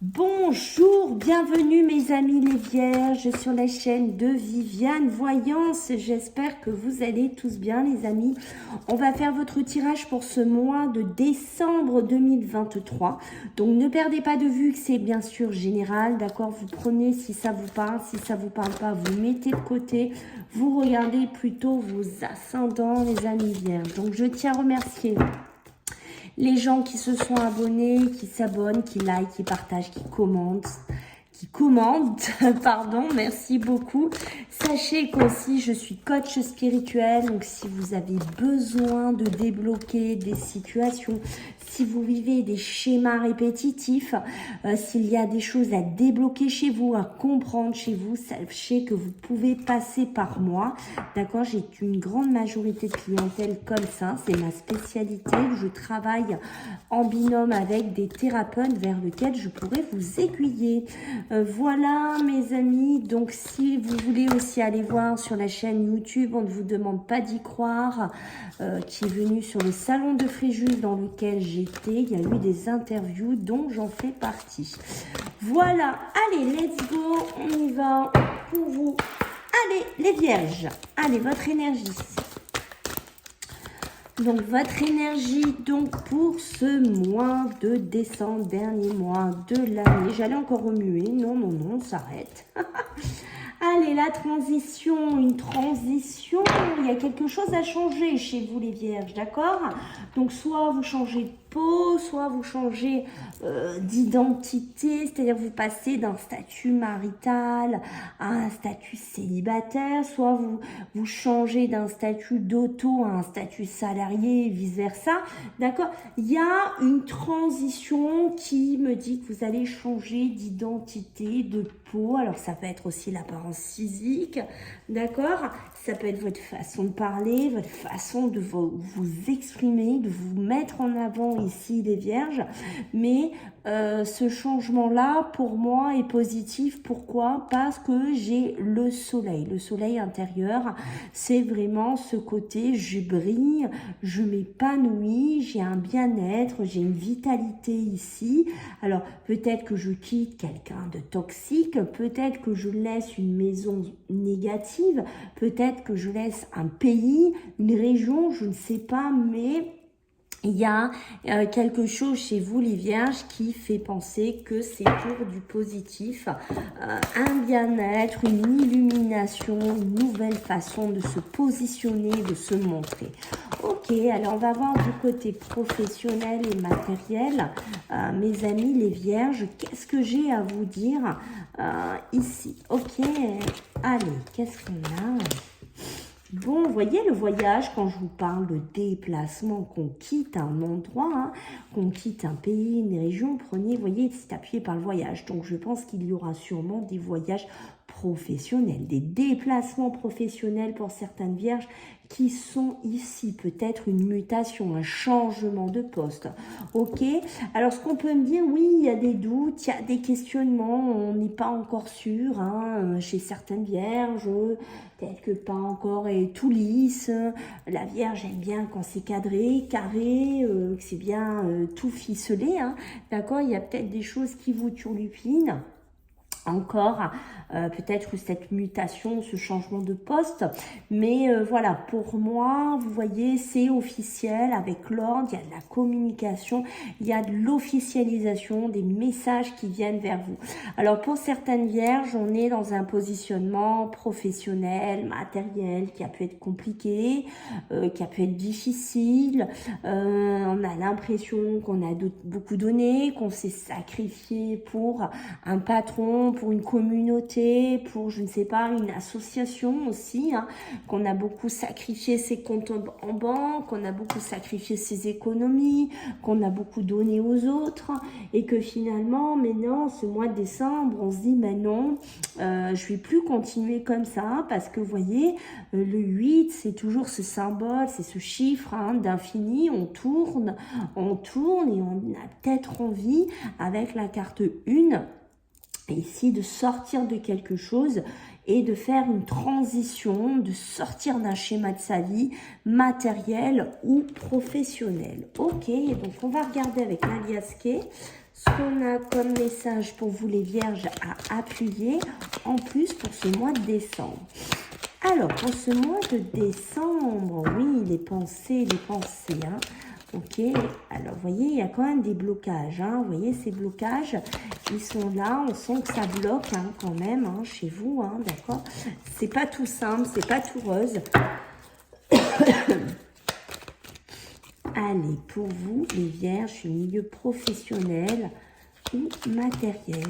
Bonjour, bienvenue mes amis les vierges sur la chaîne de Viviane Voyance. J'espère que vous allez tous bien les amis. On va faire votre tirage pour ce mois de décembre 2023. Donc ne perdez pas de vue que c'est bien sûr général, d'accord? Vous prenez si ça vous parle, si ça vous parle pas, vous mettez de côté. Vous regardez plutôt vos ascendants les amis vierges. Donc je tiens à remercier les gens qui se sont abonnés, qui s'abonnent, qui like, qui partagent, qui commandent, pardon, merci beaucoup. Sachez qu'aussi je suis coach spirituel, donc si vous avez besoin de débloquer des situations, si vous vivez des schémas répétitifs, s'il y a des choses à débloquer chez vous, à comprendre chez vous, sachez que vous pouvez passer par moi, d'accord? J'ai une grande majorité de clientèle comme ça, c'est ma spécialité. Je travaille en binôme avec des thérapeutes vers lesquels je pourrais vous aiguiller. Voilà mes amis, donc si vous voulez aussi aller voir sur la chaîne YouTube, on ne vous demande pas d'y croire, qui est venu sur le salon de Fréjus dans lequel j'étais, il y a eu des interviews dont j'en fais partie. Voilà, allez, let's go, on y va pour vous. Allez, les vierges, allez, votre énergie. Donc, votre énergie, donc, pour ce mois de décembre, dernier mois de l'année. J'allais encore remuer. Non, non, non, on s'arrête. Allez, la transition, une transition. Il y a quelque chose à changer chez vous, les vierges, d'accord? Donc, soit vous changez de peau, soit vous changez d'identité, c'est-à-dire vous passez d'un statut marital à un statut célibataire, soit vous changez d'un statut d'auto à un statut salarié et vice-versa, d'accord? Il y a une transition qui me dit que vous allez changer d'identité, de peau, alors ça peut être aussi l'apparence physique, d'accord? Ça peut être votre façon de parler, votre façon de vous exprimer, de vous mettre en avant ici les vierges, mais ce changement-là, pour moi, est positif. Pourquoi? Parce que j'ai le soleil intérieur, c'est vraiment ce côté, je brille, je m'épanouis, j'ai un bien-être, j'ai une vitalité ici. Alors, peut-être que je quitte quelqu'un de toxique, peut-être que je laisse une maison négative, peut-être que je laisse un pays, une région, je ne sais pas, mais il y a quelque chose chez vous, les vierges, qui fait penser que c'est pour du positif, un bien-être, une illumination, une nouvelle façon de se positionner, de se montrer. Ok, alors on va voir du côté professionnel et matériel. Mes amis, les vierges, qu'est-ce que j'ai à vous dire ici? Ok, allez, qu'est-ce qu'on a? Bon, vous voyez le voyage, quand je vous parle de déplacement, qu'on quitte un endroit, hein, qu'on quitte un pays, une région, prenez, vous voyez, c'est appuyé par le voyage. Donc, je pense qu'il y aura sûrement des voyages professionnels, des déplacements professionnels pour certaines vierges qui sont ici, peut-être une mutation, un changement de poste. Ok, alors ce qu'on peut me dire, oui, il y a des doutes, il y a des questionnements, on n'est pas encore sûr, hein, chez certaines vierges, peut-être que pas encore est tout lisse. La vierge aime bien quand c'est cadré, carré, que c'est bien tout ficelé, hein, d'accord, il y a peut-être des choses qui vous turlupinent. Encore peut-être cette mutation, ce changement de poste, mais voilà, pour moi, vous voyez, c'est officiel avec l'ordre, il y a de la communication, il y a de l'officialisation, des messages qui viennent vers vous. Alors pour certaines vierges, on est dans un positionnement professionnel, matériel, qui a pu être compliqué, qui a pu être difficile, on a l'impression qu'on a beaucoup donné, qu'on s'est sacrifié pour un patron, pour une communauté, pour, je ne sais pas, une association aussi, hein, qu'on a beaucoup sacrifié ses comptes en banque, qu'on a beaucoup sacrifié ses économies, qu'on a beaucoup donné aux autres, et que finalement, mais non, ce mois de décembre, on se dit, mais non, je vais plus continuer comme ça, parce que vous voyez, le 8, c'est toujours ce symbole, c'est ce chiffre hein, d'infini, on tourne, et on a peut-être envie, avec la carte 1, ici de sortir de quelque chose et de faire une transition, de sortir d'un schéma de sa vie matériel ou professionnel. Ok, donc on va regarder avec Nalia Skay ce qu'on a comme message pour vous les vierges à appuyer en plus pour ce mois de décembre. Alors, pour ce mois de décembre, oui, les pensées, hein. Ok, alors vous voyez, il y a quand même des blocages, hein. Vous voyez, ces blocages, ils sont là, on sent que ça bloque hein, quand même hein, chez vous, hein, d'accord. C'est pas tout simple, c'est pas tout rose. Allez, pour vous, les vierges, milieu professionnel ou matériel.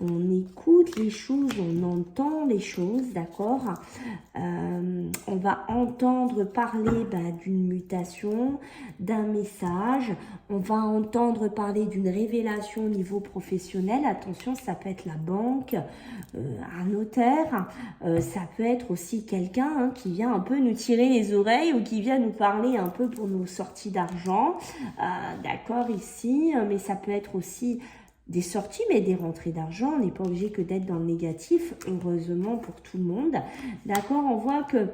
On écoute les choses, on entend les choses, d'accord. On va entendre parler d'une mutation, d'un message. On va entendre parler d'une révélation au niveau professionnel. Attention, ça peut être la banque, un notaire. Ça peut être aussi quelqu'un hein, qui vient un peu nous tirer les oreilles ou qui vient nous parler un peu pour nos sorties d'argent. D'accord, ici. Mais ça peut être aussi des sorties, mais des rentrées d'argent. On n'est pas obligé que d'être dans le négatif, heureusement pour tout le monde. D'accord, on voit que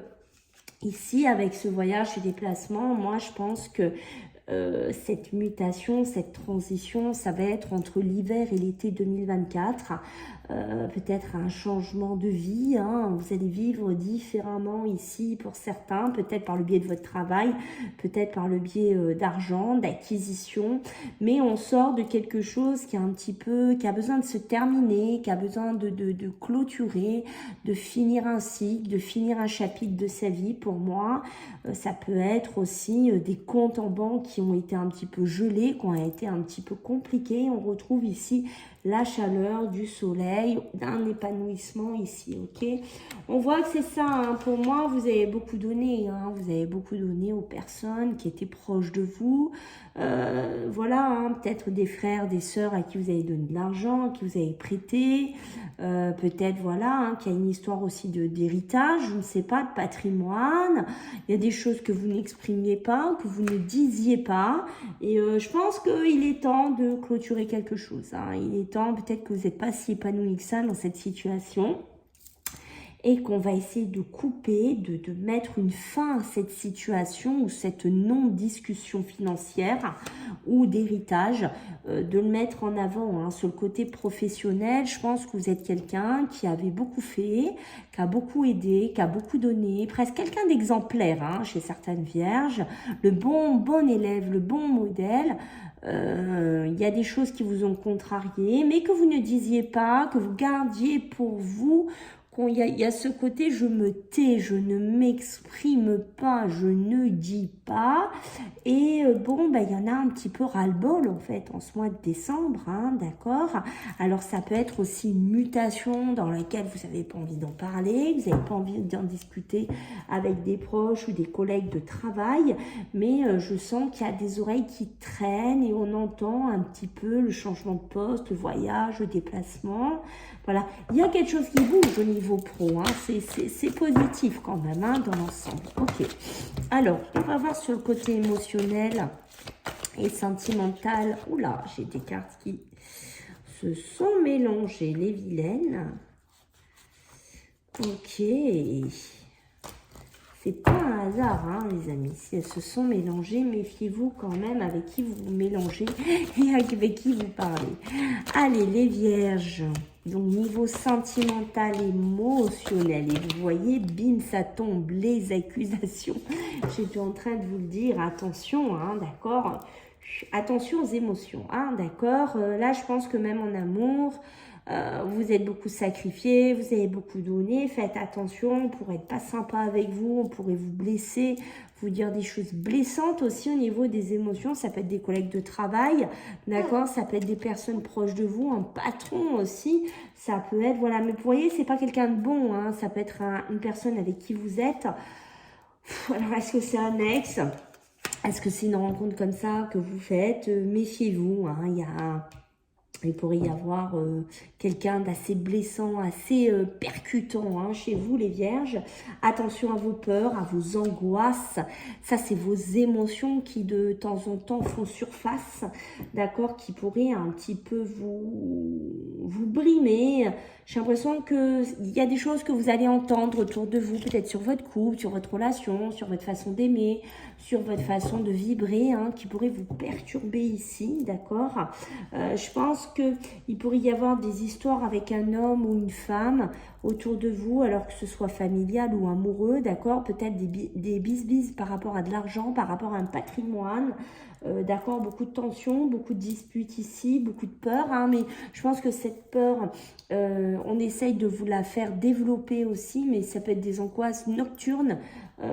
ici, avec ce voyage, ce déplacement, moi, je pense que cette mutation, cette transition, ça va être entre l'hiver et l'été 2024. Peut-être un changement de vie, hein. Vous allez vivre différemment ici pour certains, peut-être par le biais de votre travail, peut-être par le biais d'argent, d'acquisition, mais on sort de quelque chose qui est un petit peu, qui a besoin de se terminer, qui a besoin de clôturer, de finir un cycle, de finir un chapitre de sa vie. Pour moi, ça peut être aussi des comptes en banque qui ont été un petit peu gelés, qui ont été un petit peu compliqués. On retrouve ici la chaleur du soleil, d'un épanouissement ici, ok. On voit que c'est ça, hein. Pour moi, vous avez beaucoup donné, hein. Vous avez beaucoup donné aux personnes qui étaient proches de vous. Voilà, hein. Peut-être des frères, des sœurs à qui vous avez donné de l'argent, à qui vous avez prêté. Peut-être, voilà, hein, qu'il y a une histoire aussi d'héritage, je ne sais pas, de patrimoine. Il y a des choses que vous n'exprimiez pas, que vous ne disiez pas. Et je pense qu'il est temps de clôturer quelque chose, hein. Il est temps, peut-être que vous n'êtes pas si épanoui que ça dans cette situation. Et qu'on va essayer de couper, de mettre une fin à cette situation ou cette non-discussion financière ou d'héritage, de le mettre en avant hein. Sur le côté professionnel, je pense que vous êtes quelqu'un qui avait beaucoup fait, qui a beaucoup aidé, qui a beaucoup donné, presque quelqu'un d'exemplaire hein, chez certaines vierges, le bon élève, le bon modèle. Il y a des choses qui vous ont contrarié, mais que vous ne disiez pas, que vous gardiez pour vous. Il y a ce côté, je me tais, je ne m'exprime pas, je ne dis pas. Et bon, il y en a un petit peu ras-le-bol en fait en ce mois de décembre, hein, d'accord. Alors ça peut être aussi une mutation dans laquelle vous n'avez pas envie d'en parler, vous n'avez pas envie d'en discuter avec des proches ou des collègues de travail. Mais je sens qu'il y a des oreilles qui traînent et on entend un petit peu le changement de poste, le voyage, le déplacement. Voilà, il y a quelque chose qui bouge au niveau pro, hein. C'est positif quand même hein, dans l'ensemble. Ok, alors on va voir sur le côté émotionnel et sentimental. Oula, j'ai des cartes qui se sont mélangées, les vilaines. Ok, c'est pas un hasard, hein, les amis. Si elles se sont mélangées, méfiez-vous quand même avec qui vous vous mélangez et avec qui vous parlez. Allez, les vierges. Donc, niveau sentimental, émotionnel. Et vous voyez, bim, ça tombe, les accusations. J'étais en train de vous le dire. Attention, hein, d'accord. Attention aux émotions, hein, d'accord. Là, je pense que même en amour, vous êtes beaucoup sacrifié, vous avez beaucoup donné. Faites attention, on pourrait être pas sympa avec vous, on pourrait vous blesser, vous dire des choses blessantes aussi au niveau des émotions. Ça peut être des collègues de travail, d'accord. Ça peut être des personnes proches de vous, un patron aussi. Ça peut être, voilà. Mais vous voyez, c'est pas quelqu'un de bon, hein. Ça peut être une personne avec qui vous êtes. Alors, est-ce que c'est un ex ? Est-ce que c'est une rencontre comme ça que vous faites? Méfiez-vous, hein. Il pourrait y avoir quelqu'un d'assez blessant, assez percutant hein, chez vous, les vierges. Attention à vos peurs, à vos angoisses. Ça, c'est vos émotions qui, de temps en temps, font surface, d'accord, qui pourraient un petit peu vous brimer. J'ai l'impression qu'il y a des choses que vous allez entendre autour de vous, peut-être sur votre couple, sur votre relation, sur votre façon d'aimer, sur votre façon de vibrer, hein, qui pourrait vous perturber ici, d'accord. Je pense qu'il pourrait y avoir des histoires avec un homme ou une femme autour de vous, alors que ce soit familial ou amoureux, d'accord. Peut-être des bisbis par rapport à de l'argent, par rapport à un patrimoine. D'accord, beaucoup de tensions, beaucoup de disputes ici, beaucoup de peur, hein, mais je pense que cette peur, on essaye de vous la faire développer aussi, mais ça peut être des angoisses nocturnes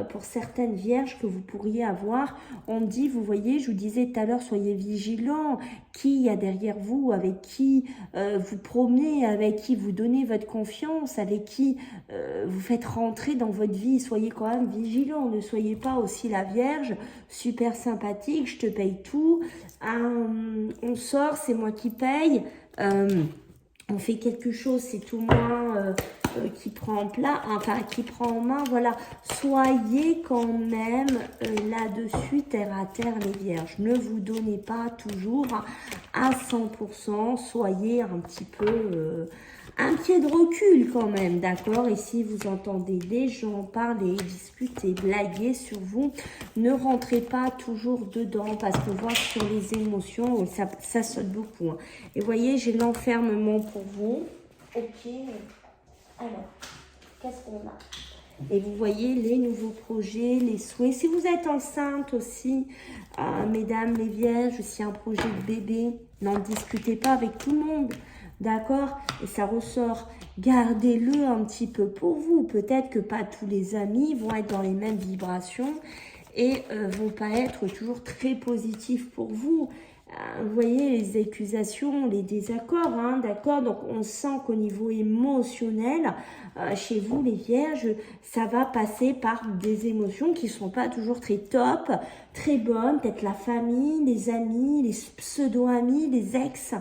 pour certaines vierges que vous pourriez avoir. On dit, vous voyez, je vous disais tout à l'heure, soyez vigilants, qui il y a derrière vous, avec qui vous promenez, avec qui vous donnez votre confiance, avec qui vous faites rentrer dans votre vie, soyez quand même vigilants, ne soyez pas aussi la vierge, super sympathique, je te paye tout, on sort, c'est moi qui paye, on fait quelque chose, c'est tout moi qui prend en plat, enfin qui prend en main, voilà. Soyez quand même là-dessus terre à terre les vierges. Ne vous donnez pas toujours à 100%, soyez un petit peu un pied de recul quand même, d'accord. Et si vous entendez des gens parler, discuter, blaguer sur vous, ne rentrez pas toujours dedans parce qu'on voit que sur les émotions, ça saute beaucoup, hein. Et voyez, j'ai l'enfermement pour vous. Ok. Alors, qu'est-ce qu'on a? Et vous voyez les nouveaux projets, les souhaits. Si vous êtes enceinte aussi, mesdames les vierges, si un projet de bébé, n'en discutez pas avec tout le monde, d'accord? Et ça ressort. Gardez-le un petit peu pour vous. Peut-être que pas tous les amis vont être dans les mêmes vibrations et vont pas être toujours très positifs pour vous. Vous voyez les accusations, les désaccords, hein, d'accord. Donc on sent qu'au niveau émotionnel, chez vous les vierges, ça va passer par des émotions qui sont pas toujours très top, très bonnes. Peut-être la famille, les amis, les pseudo-amis, les ex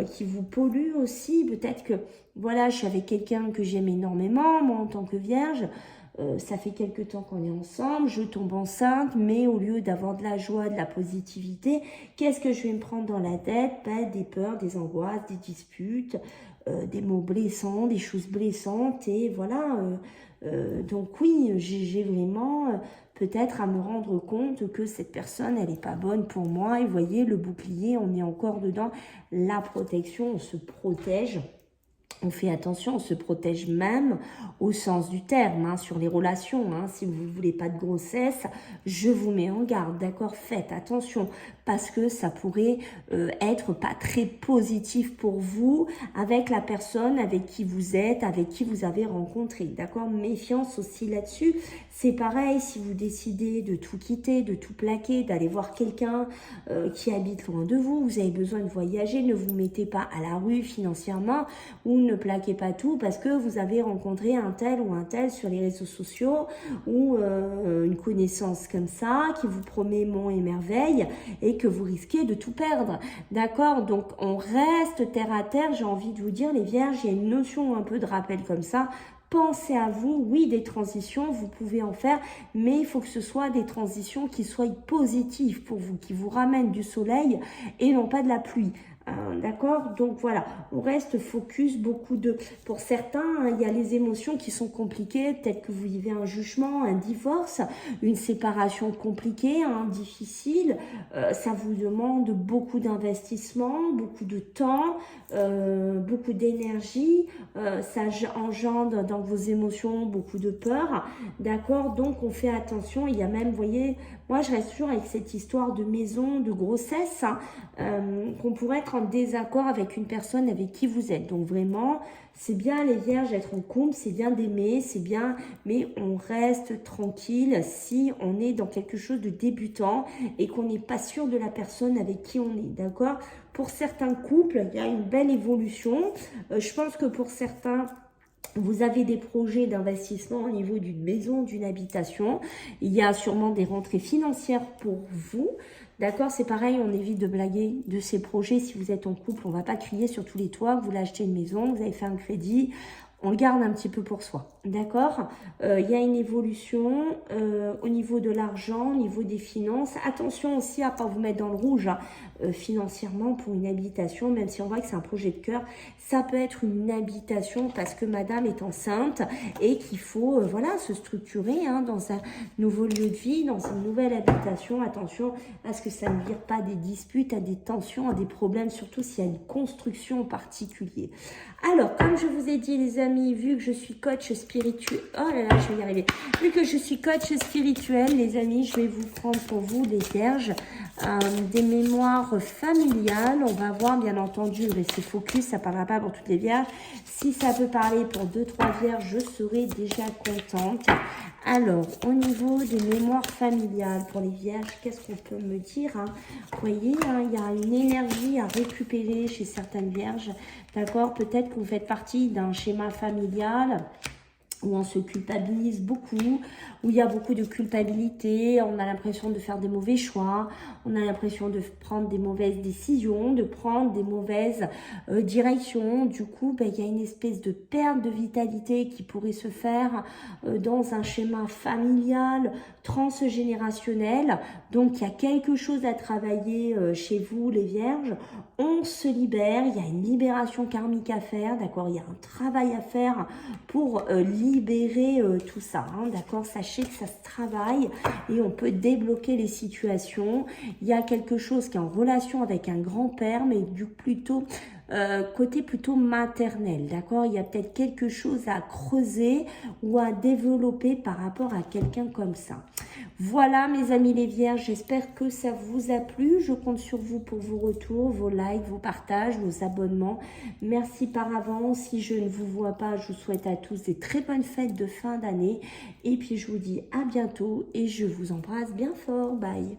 qui vous polluent aussi. Peut-être que voilà, je suis avec quelqu'un que j'aime énormément, moi en tant que vierge. Ça fait quelque temps qu'on est ensemble, je tombe enceinte, mais au lieu d'avoir de la joie, de la positivité, qu'est-ce que je vais me prendre dans la tête? Des peurs, des angoisses, des disputes, des mots blessants, des choses blessantes, et voilà. Donc oui, j'ai vraiment peut-être à me rendre compte que cette personne, elle n'est pas bonne pour moi. Et vous voyez, le bouclier, on est encore dedans. La protection, on se protège. On fait attention, on se protège même au sens du terme, hein, sur les relations. Hein. Si vous ne voulez pas de grossesse, je vous mets en garde, d'accord? Faites attention, parce que ça pourrait être pas très positif pour vous avec la personne avec qui vous êtes, avec qui vous avez rencontré, d'accord? Méfiance aussi là-dessus. C'est pareil, si vous décidez de tout quitter, de tout plaquer, d'aller voir quelqu'un qui habite loin de vous, vous avez besoin de voyager, ne vous mettez pas à la rue financièrement, ou ne plaquez pas tout parce que vous avez rencontré un tel ou un tel sur les réseaux sociaux, ou une connaissance comme ça qui vous promet monts et merveilles et que vous risquez de tout perdre, d'accord? Donc on reste terre à terre. J'ai envie de vous dire les vierges, il y a une notion un peu de rappel comme ça. Pensez à vous, oui, des transitions, vous pouvez en faire, mais il faut que ce soit des transitions qui soient positives pour vous, qui vous ramènent du soleil et non pas de la pluie. D'accord, donc voilà, on reste focus beaucoup de... Pour certains, hein, il y a les émotions qui sont compliquées, peut-être que vous vivez un jugement, un divorce, une séparation compliquée, hein, difficile. Ça vous demande beaucoup d'investissement, beaucoup de temps, beaucoup d'énergie. Ça engendre dans vos émotions beaucoup de peur. D'accord, donc on fait attention. Il y a même, vous voyez, moi je reste toujours avec cette histoire de maison, de grossesse, hein, qu'on pourrait être en désaccord avec une personne avec qui vous êtes. Donc vraiment, c'est bien les vierges d'être en couple, c'est bien d'aimer, c'est bien, mais on reste tranquille si on est dans quelque chose de débutant et qu'on n'est pas sûr de la personne avec qui on est, d'accord? Pour certains couples, il y a une belle évolution. Je pense que pour certains, vous avez des projets d'investissement au niveau d'une maison, d'une habitation. Il y a sûrement des rentrées financières pour vous. D'accord, c'est pareil, on évite de blaguer de ces projets. Si vous êtes en couple, on ne va pas crier sur tous les toits. Vous voulez acheter une maison, vous avez fait un crédit. On le garde un petit peu pour soi. d'accord? Il y a une évolution au niveau de l'argent, au niveau des finances. Attention aussi à ne pas vous mettre dans le rouge hein, financièrement pour une habitation, même si on voit que c'est un projet de cœur. Ça peut être une habitation parce que madame est enceinte et qu'il faut voilà, se structurer hein, dans un nouveau lieu de vie, dans une nouvelle habitation. Attention à ce que ça ne vire pas à des disputes, à des tensions, à des problèmes, surtout s'il y a une construction en particulier. Alors, comme je vous ai dit les amis, vu que je suis coach spirituel, oh là là, je vais y arriver. Vu que je suis coach spirituel, les amis, je vais vous prendre pour vous, les vierges, des mémoires familiales. On va voir, bien entendu, rester focus, ça ne parlera pas pour toutes les vierges. Si ça peut parler pour 2-3 vierges, je serai déjà contente. Alors, au niveau des mémoires familiales pour les vierges, qu'est-ce qu'on peut me dire hein? Vous voyez, hein, il y a une énergie à récupérer chez certaines vierges. D'accord? Peut-être que vous faites partie d'un schéma familial où on se culpabilise beaucoup, où il y a beaucoup de culpabilité, on a l'impression de faire des mauvais choix, on a l'impression de prendre des mauvaises décisions, de prendre des mauvaises directions. Du coup, ben, il y a une espèce de perte de vitalité qui pourrait se faire dans un schéma familial, transgénérationnel. Donc, il y a quelque chose à travailler chez vous, les vierges. On se libère, il y a une libération karmique à faire, d'accord? Il y a un travail à faire pour libérer tout ça, hein, d'accord? Sachez que ça se travaille et on peut débloquer les situations. Il y a quelque chose qui est en relation avec un grand-père, mais du plutôt côté plutôt maternel, d'accord? Il y a peut-être quelque chose à creuser ou à développer par rapport à quelqu'un comme ça. Voilà mes amis les vierges, j'espère que ça vous a plu. Je compte sur vous pour vos retours, vos likes, vos partages, vos abonnements. Merci par avance. Si je ne vous vois pas, je vous souhaite à tous des très bonnes fêtes de fin d'année. Et puis je vous dis à bientôt et je vous embrasse bien fort. Bye.